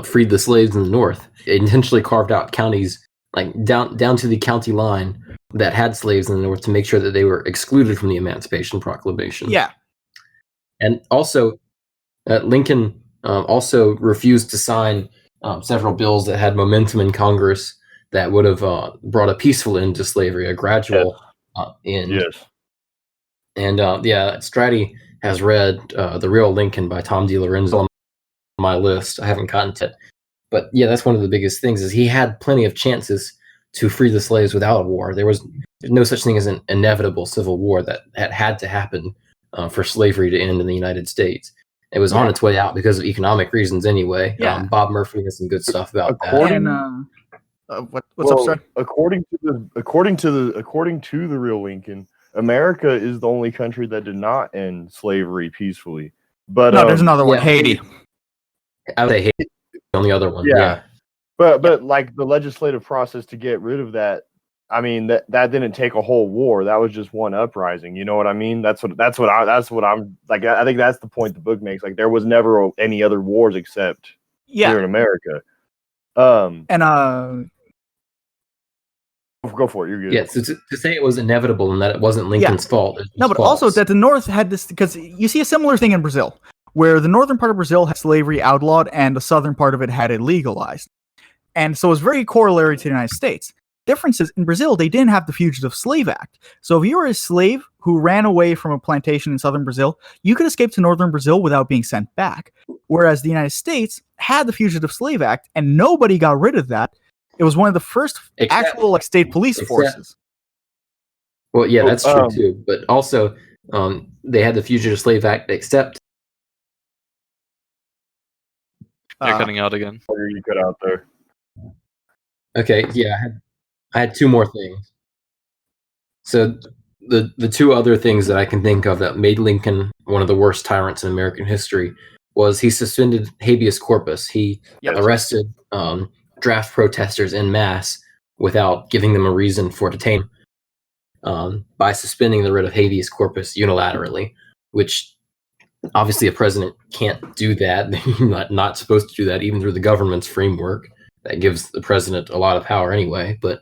freed the slaves in the North. It intentionally carved out counties like down to the county line that had slaves in the North to make sure that they were excluded from the Emancipation Proclamation. Yeah. And also, Lincoln also refused to sign several bills that had momentum in Congress that would have brought a peaceful end to slavery, a gradual end. Yes. And Stratty has read The Real Lincoln by Tom DiLorenzo on my list. I haven't gotten to it. But yeah, that's one of the biggest things is he had plenty of chances to free the slaves without a war. There's no such thing as an inevitable civil war that had to happen for slavery to end in the United States. It was on its way out because of economic reasons anyway. Yeah. Bob Murphy has some good stuff about that. And, what's up, sir? According to the Real Lincoln, America is the only country that did not end slavery peacefully. But no, there's another one, Haiti. I would say Haiti on the other one. Yeah. But like the legislative process to get rid of that, I mean that didn't take a whole war. That was just one uprising. You know what I mean? That's what I'm like. I think that's the point the book makes. Like there was never any other wars except here in America. Go for it. You're good. Yeah, so to say it was inevitable and that it wasn't Lincoln's fault. No, but also that the North had this, because you see a similar thing in Brazil, where the northern part of Brazil had slavery outlawed and the southern part of it had it legalized. And so it was very corollary to the United States. Difference is, in Brazil, they didn't have the Fugitive Slave Act. So if you were a slave who ran away from a plantation in southern Brazil, you could escape to northern Brazil without being sent back. Whereas the United States had the Fugitive Slave Act, and nobody got rid of that. It was one of the first actual state police forces. Well, yeah, that's true too. But also, they had the Fugitive Slave Act, except You're cutting out again. You cut out there. Okay, yeah, I had two more things. So the two other things that I can think of that made Lincoln one of the worst tyrants in American history was he suspended habeas corpus. He arrested draft protesters en masse without giving them a reason for detain by suspending the writ of habeas corpus unilaterally, which obviously a president can't do that. He's not supposed to do that, even through the government's framework that gives the president a lot of power anyway. But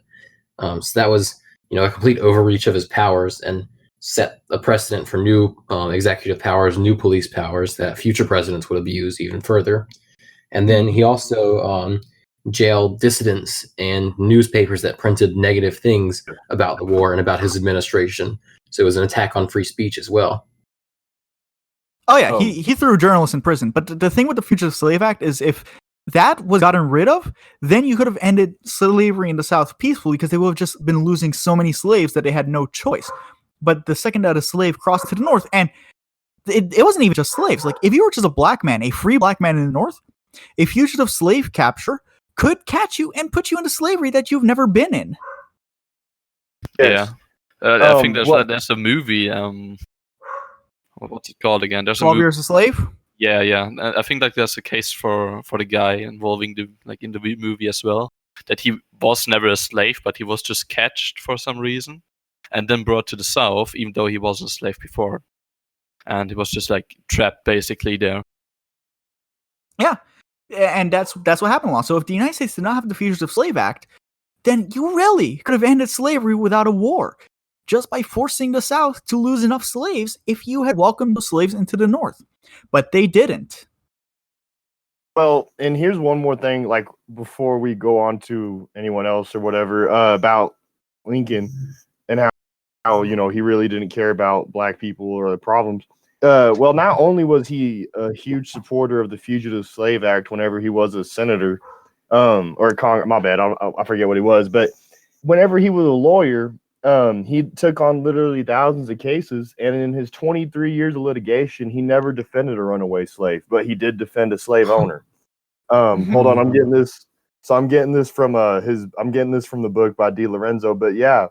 so that was a complete overreach of his powers and set a precedent for new executive powers, new police powers that future presidents would abuse even further. And then he also jailed dissidents and newspapers that printed negative things about the war and about his administration. So it was an attack on free speech as well. Oh yeah, he threw journalists in prison. But the thing with the Fugitive Slave Act is if that was gotten rid of, then you could have ended slavery in the South peacefully because they would have just been losing so many slaves that they had no choice. But the second that a slave crossed to the North, and it wasn't even just slaves. Like if you were just a black man, a free black man in the North, a fugitive slave capture could catch you and put you into slavery that you've never been in. Yes. Yeah, I think there's a movie. What's it called again? There's 12 Years a Slave. Yeah. I think like there's a case for the guy involving in the movie as well, that he was never a slave, but he was just catched for some reason, and then brought to the South, even though he wasn't a slave before, and he was just like trapped basically there. Yeah, and that's what happened a lot. So if the United States did not have the Fugitive Slave Act, then you really could have ended slavery without a war. just by forcing the South to lose enough slaves if you had welcomed those slaves into the North. But they didn't. Well, and here's one more thing, like before we go on to anyone else or whatever, about Lincoln and how he really didn't care about black people or the problems. Well, not only was he a huge supporter of the Fugitive Slave Act whenever he was a senator, or my bad, I forget what he was, but whenever he was a lawyer, he took on literally thousands of cases, and in his 23 years of litigation, he never defended a runaway slave, but he did defend a slave owner. Hold on, I'm getting this. So I'm getting this from the book by Di Lorenzo, but yeah,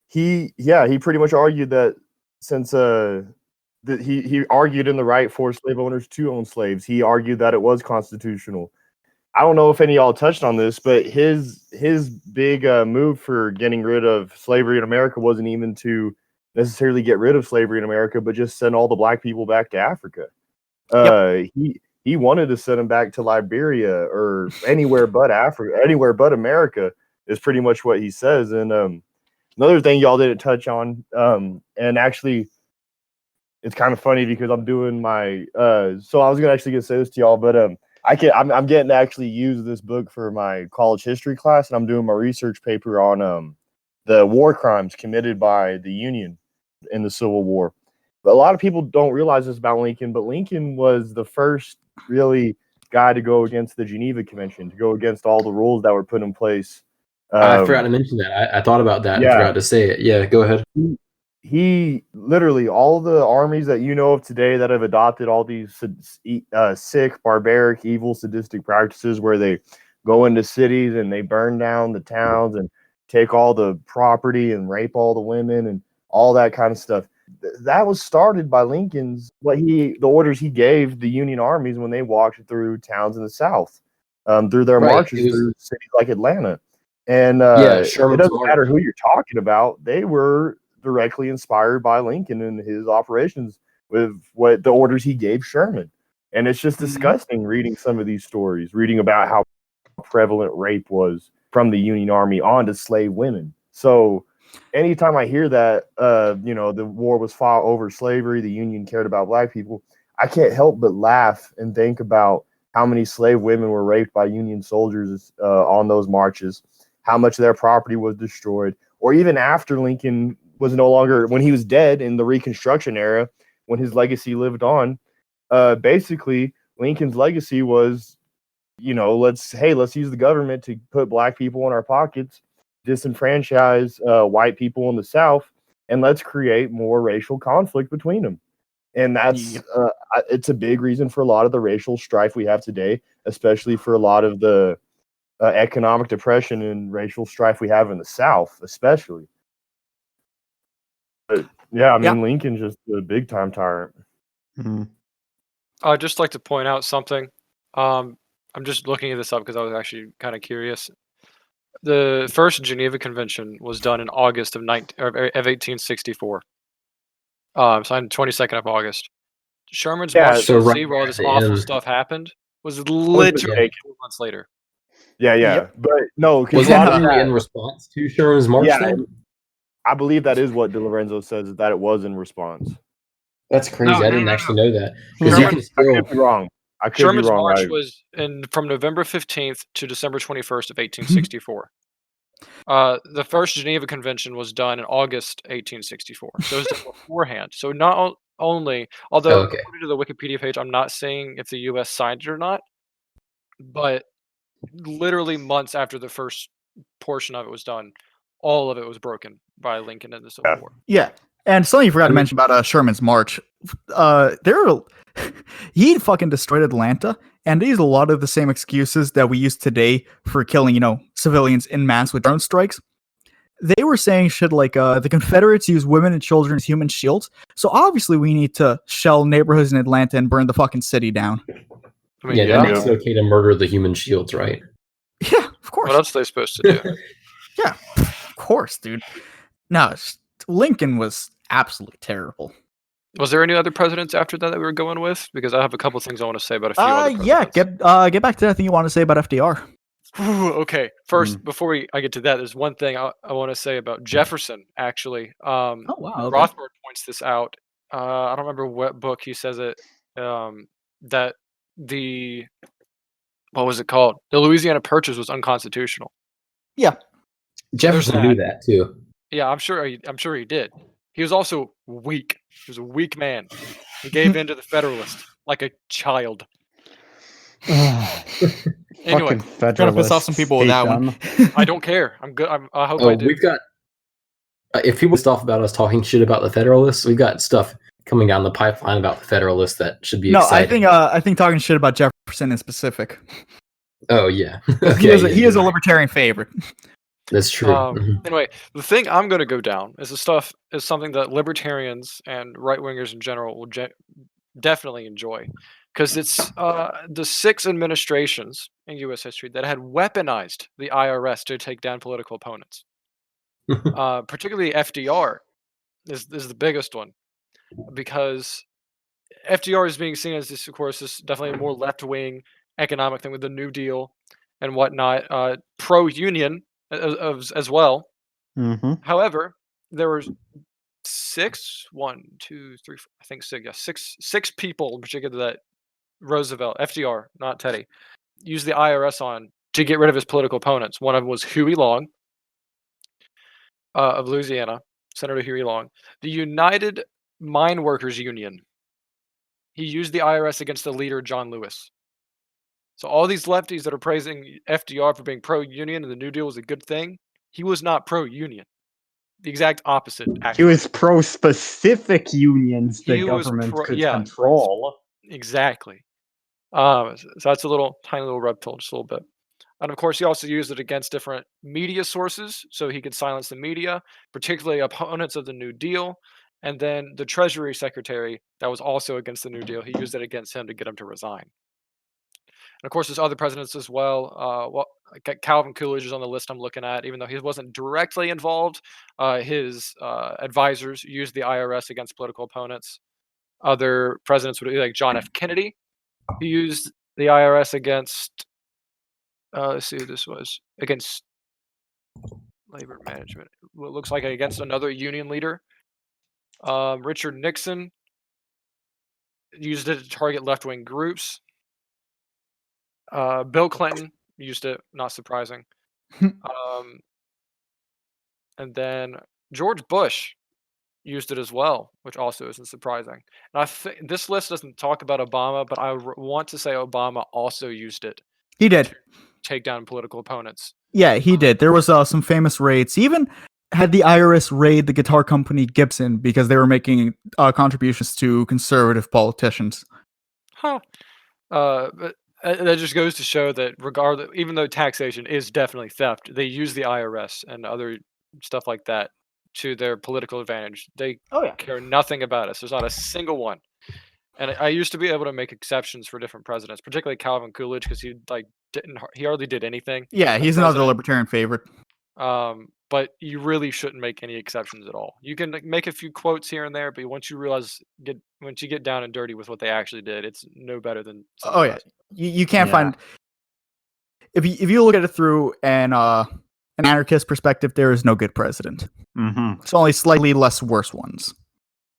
he pretty much argued that since that he argued in the right for slave owners to own slaves. He argued that it was constitutional. I don't know if any of y'all touched on this, but his big move for getting rid of slavery in America wasn't even to necessarily get rid of slavery in America, but just send all the black people back to Africa. He wanted to send them back to Liberia or anywhere but Africa, anywhere but America is pretty much what he says. And another thing y'all didn't touch on, and actually it's kind of funny because I'm doing my so I was gonna actually say this to y'all, but I'm getting to actually use this book for my college history class, and I'm doing my research paper on the war crimes committed by the Union in the Civil War. But a lot of people don't realize this about Lincoln, but Lincoln was the first really guy to go against the Geneva Convention, to go against all the rules that were put in place. I forgot to mention that. I thought about that and forgot to say it. Yeah, go ahead. He literally, all the armies that you know of today that have adopted all these sick, barbaric, evil, sadistic practices where they go into cities and they burn down the towns and take all the property and rape all the women and all that kind of stuff. That was started by Lincoln's, the orders he gave the Union armies when they walked through towns in the South, through their marches through cities like Atlanta. And it doesn't matter who you're talking about. They were directly inspired by Lincoln and his operations with what the orders he gave Sherman. And it's just disgusting reading some of these stories, reading about how prevalent rape was from the Union Army onto slave women. So anytime I hear that, the war was fought over slavery, the Union cared about black people, I can't help but laugh and think about how many slave women were raped by Union soldiers on those marches, how much of their property was destroyed, or even after Lincoln was no longer, when he was dead in the Reconstruction era, when his legacy lived on, basically Lincoln's legacy was, let's use the government to put black people in our pockets, disenfranchise white people in the South, and let's create more racial conflict between them. And that's it's a big reason for a lot of the racial strife we have today, especially for a lot of the economic depression and racial strife we have in the South, especially. But Lincoln's just a big time tyrant. I'd just like to point out something. I'm just looking at this up because I was actually kind of curious. The first Geneva Convention was done in August of 1864. Signed 22nd of August. Sherman's march to see where all this awful stuff happened was literally 2 months later. But no, was that in response to Sherman's march? I believe that is what De Lorenzo says, that it was in response. That's crazy. I didn't actually know that. I could be wrong. Sherman's march was from November 15th to December 21st of 1864. The first Geneva Convention was done in August 1864. So it was done beforehand. So not only, although according to the Wikipedia page, I'm not saying if the U.S. signed it or not, but literally months after the first portion of it was done, all of it was broken by Lincoln in the Civil War. Yeah. And something you forgot to mention about Sherman's march, he fucking destroyed Atlanta, and they used a lot of the same excuses that we use today for killing, civilians en masse with drone strikes. They were saying shit like the Confederates use women and children as human shields, so obviously we need to shell neighborhoods in Atlanta and burn the fucking city down. I mean, that makes it okay to murder the human shields, right? Yeah, of course. What else are they supposed to do? Yeah, of course, dude. No, Lincoln was absolutely terrible. Was there any other presidents after that we were going with? Because I have a couple things I want to say about a few other presidents. Get back to that thing you want to say about FDR. Okay, first, before I get to that, there's one thing I want to say about Jefferson, actually. Oh wow. Okay. Rothbard points this out. I don't remember what book he says it. That what was it called? The Louisiana Purchase was unconstitutional. Yeah. Jefferson knew that too. Yeah, I'm sure he did. He was also weak. He was a weak man. He gave in to the Federalists like a child. Anyway, Fucking Federalists. Trying to piss off some people with that one. I don't care. I'm good. I hope I do. We've got. If people stuff about us talking shit about the Federalists, we've got stuff coming down the pipeline about the Federalists that should be exciting. I think talking shit about Jefferson in specific. Oh yeah, he is a libertarian favorite. That's true. Anyway, the thing I'm going to go down is something that libertarians and right wingers in general will definitely enjoy, because it's the 6 administrations in U.S. history that had weaponized the IRS to take down political opponents. Particularly FDR is the biggest one, because FDR is being seen as this, of course, is definitely a more left-wing economic thing with the New Deal and whatnot, pro-union as well. However, there were 6 people in particular that Roosevelt, FDR, not Teddy, used the IRS on to get rid of his political opponents. One of them was Huey Long of Louisiana, Senator Huey Long. The United Mine Workers Union. He used the IRS against the leader, John Lewis. So all these lefties that are praising FDR for being pro-union and the New Deal was a good thing, he was not pro-union. The exact opposite, actually. He was pro-specific unions the government could control. Exactly. So that's a tiny little red pill, just a little bit. And of course, he also used it against different media sources, so he could silence the media, particularly opponents of the New Deal. And then the Treasury Secretary that was also against the New Deal, he used it against him to get him to resign. And of course, there's other presidents as well. Calvin Coolidge is on the list I'm looking at, even though he wasn't directly involved. His advisors used the IRS against political opponents. Other presidents would be like John F. Kennedy. He used the IRS against. Let's see who this was. Against labor management. What looks like against another union leader. Richard Nixon used it to target left-wing groups. Bill Clinton used it, not surprising. And then George Bush used it as well, which also isn't surprising. And I think this list doesn't talk about Obama, but I want to say Obama also used it. He did. To take down political opponents. Yeah, he did. There was some famous raids. He even had the IRS raid the guitar company Gibson because they were making contributions to conservative politicians. But that just goes to show that regardless, even though taxation is definitely theft, they use the IRS and other stuff like that to their political advantage. They care nothing about us. There's not a single one. And I used to be able to make exceptions for different presidents, particularly Calvin Coolidge, because he hardly did anything. Yeah, he's another libertarian favorite. But you really shouldn't make any exceptions at all. You can make a few quotes here and there, but once you get down and dirty with what they actually did, it's no better than. You can't find. If you look at it through an anarchist perspective, there is no good president. It's only slightly less worse ones.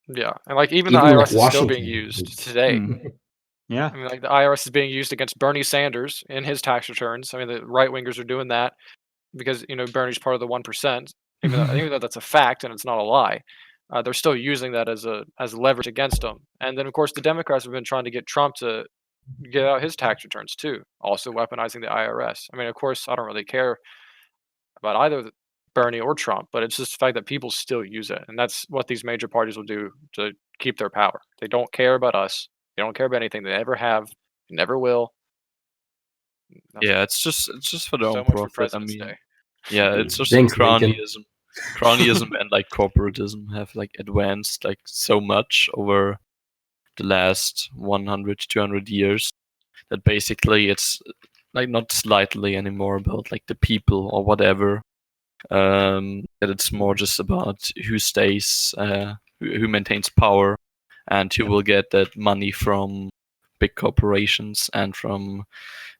Yeah, and even the IRS is still being used today. Yeah, I mean, the IRS is being used against Bernie Sanders in his tax returns. I mean, the right wingers are doing that because Bernie's part of the 1%. Even though that's a fact and it's not a lie, they're still using that as leverage against them. And then, of course, the Democrats have been trying to get Trump to get out his tax returns too, also weaponizing the IRS. I mean, of course, I don't really care about either Bernie or Trump, but it's just the fact that people still use it, and that's what these major parties will do to keep their power. They don't care about us. They don't care about anything. They never have. They never will. Yeah, it's just for their So own much for profit. I President's mean, Day. yeah, it's just Thanks, cronyism. Cronyism and corporatism have advanced so much over the last 100, 200 years that basically it's not slightly anymore about the people or whatever. That it's more just about who stays, who maintains power, and who will get that money from big corporations and from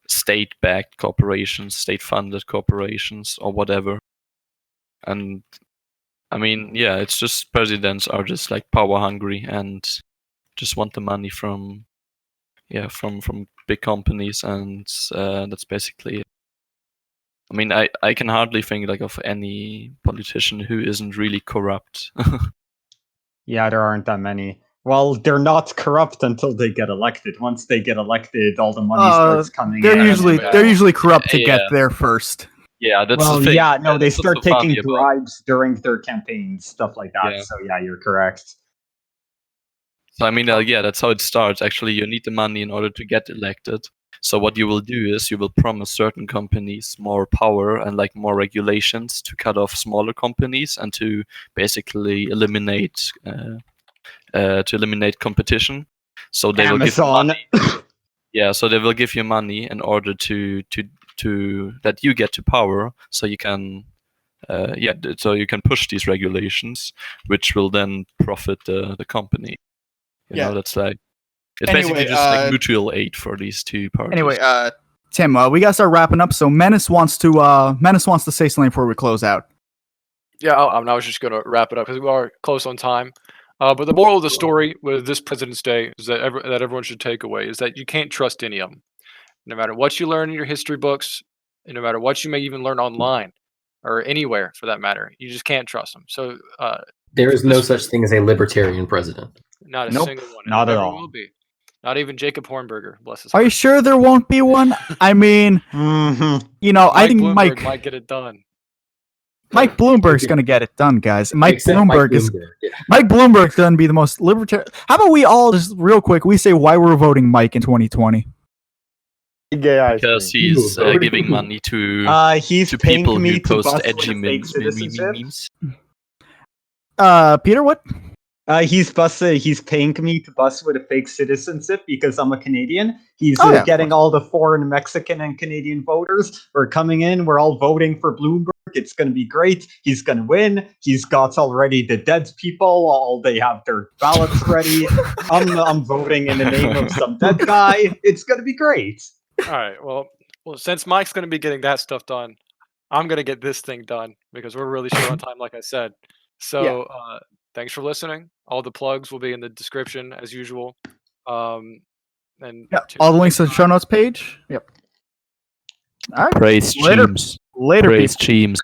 state-backed corporations, state-funded corporations, or whatever. And I mean, yeah, it's just presidents are just like power hungry and just want the money from big companies, and that's basically it. I mean, I can hardly think like of any politician who isn't really corrupt. Yeah, there aren't that many. Well, they're not corrupt until they get elected. Once they get elected, all the money starts coming they're in. usually corrupt to get there first. Yeah, that's well, the thing. yeah, no, they That's start what's so funny taking about- bribes during their campaigns, stuff like that. Yeah. So yeah, you're correct. So I mean, yeah, that's how it starts. Actually, you need the money in order to get elected. So what you will do is you will promise certain companies more power and like more regulations to cut off smaller companies and to basically eliminate competition. So they will give you Amazon. money. Yeah, so they will give you money in order to that you get to power, so you can so you can push these regulations, which will then profit the company. You know, that's like it's basically just like mutual aid for these two parties. Anyway, Tim, we gotta start wrapping up. So Menace wants to say something before we close out. Yeah, I was just going to wrap it up because we are close on time. But the moral of the story with this President's Day is that everyone should take away is that you can't trust any of them. No matter what you learn in your history books, and no matter what you may even learn online or anywhere for that matter, you just can't trust them. So there is no such thing as a libertarian president. Not a Nope, single one. not at Never all. will be. Not even Jacob Hornberger, bless his Are heart. you sure there won't be one? I mean, you know, I think Bloomberg Mike might get it done. Mike Bloomberg's going to get it done, guys. Mike Bloomberg's going to be the most libertarian. How about we all just real quick? We say why we're voting Mike in 2020. Because he's giving money to he's to paying people me who to post bust edgy with fake citizenship. memes. Peter, what? He's paying me to bust with a fake citizenship because I'm a Canadian. He's Oh, yeah, of getting all the foreign Mexican and Canadian voters. We're coming in. We're all voting for Bloomberg. It's going to be great. He's going to win. He's got already the dead people. All they have their ballots ready. I'm voting in the name of some dead guy. It's going to be great. All right. Well, since Mike's going to be getting that stuff done, I'm going to get this thing done because we're really short on time, like I said. So thanks for listening. All the plugs will be in the description as usual. And all the links to the show notes page. Yep. All right. Praise Later. James. Later. Praise People. James.